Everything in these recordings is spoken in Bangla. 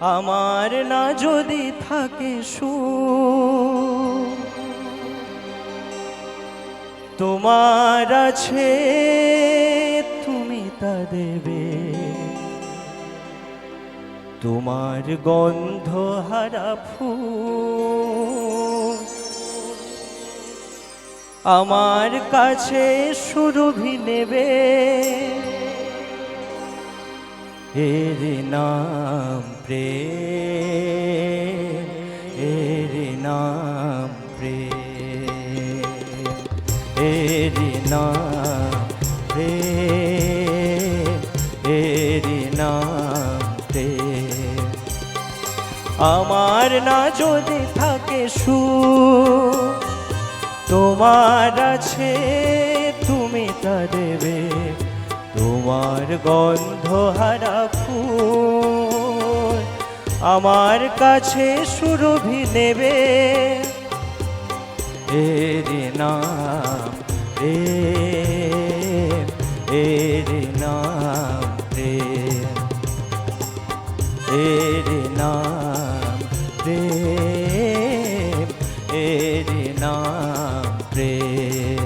আমার না যদি থাকে সুখ, তোমার আছে তুমি তা দেবে। তোমার গন্ধ হারা ফুল আমার কাছে সুরভি নেবে। এর নাম প্রেম, এর নাম প্রেম, এর নাম প্রেম, এর নাম প্রেম। আমার না যদি থাকে সুখ, তোমার আছে তুমি তা দেবে। তোমার গন্ধ হারা ফুল আমার কাছে সুরভি নেবে। এর নাম প্রেম, এর নাম প্রেম, এর নাম প্রেম, এর নাম প্রেম।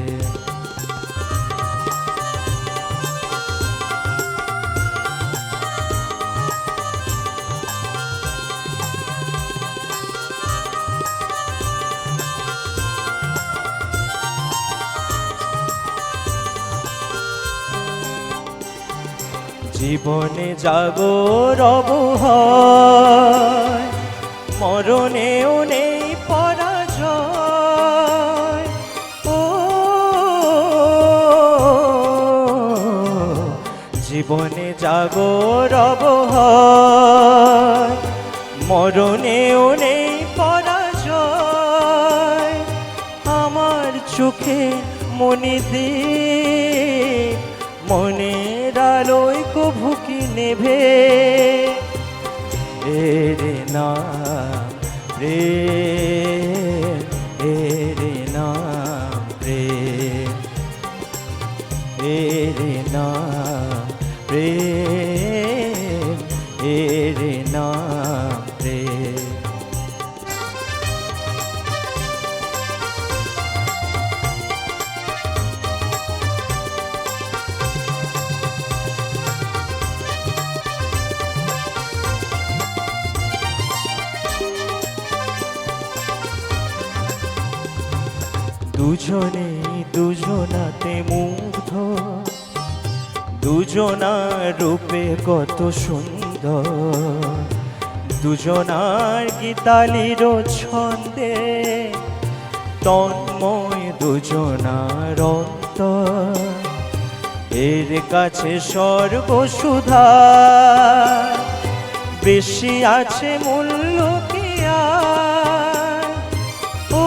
জীবনে জাগরব হয়, মরণেও নেই পরাজয়। ও জীবনে জাগরব হয়, মরণেও নেই পরাজয়। আমার চোখে মনে দিক, মনের আলোয় কভু কি নেভে। এর নাম প্রেম, এর নাম প্রেম, এর নাম প্রেম, এর নাম প্রেম। দুজনেই দুজনাতে মুগ্ধ, দুজনার রূপে কত সুন্দর। দুজনার গীতালির ছন্দে তন্ময় দুজনার অন্তর। এর কাছে স্বর্গ সুধা বেশি আছে মূল্য কি আর। ও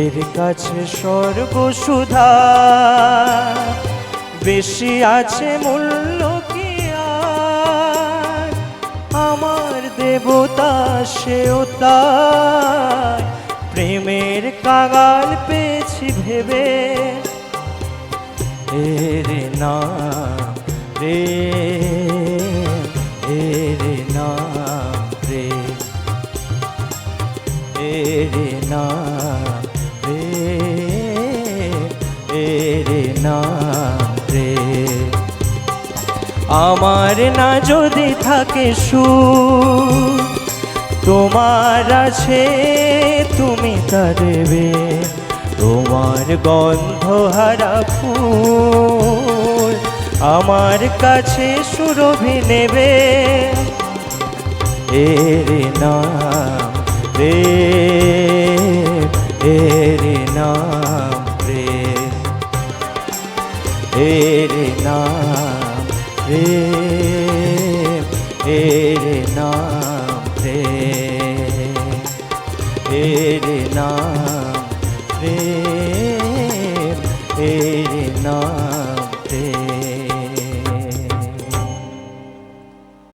এর কাছে স্বর্গ সুধা বেশি আছে মূল্য কি আর। আমার দেবতা সেও তার প্রেমের কাঙাল পেয়েছি ভেবে। এর নাম প্রেম, এর নাম প্রেম, এর নাম প্রেম, এর নাম প্রেম। আমার না যদি থাকে সুখ, তোমার আছে তুমি তা দেবে। তোমার গন্ধ হারা ফুল আমার কাছে সুরভি নেবে। এর নাম প্রেম, এর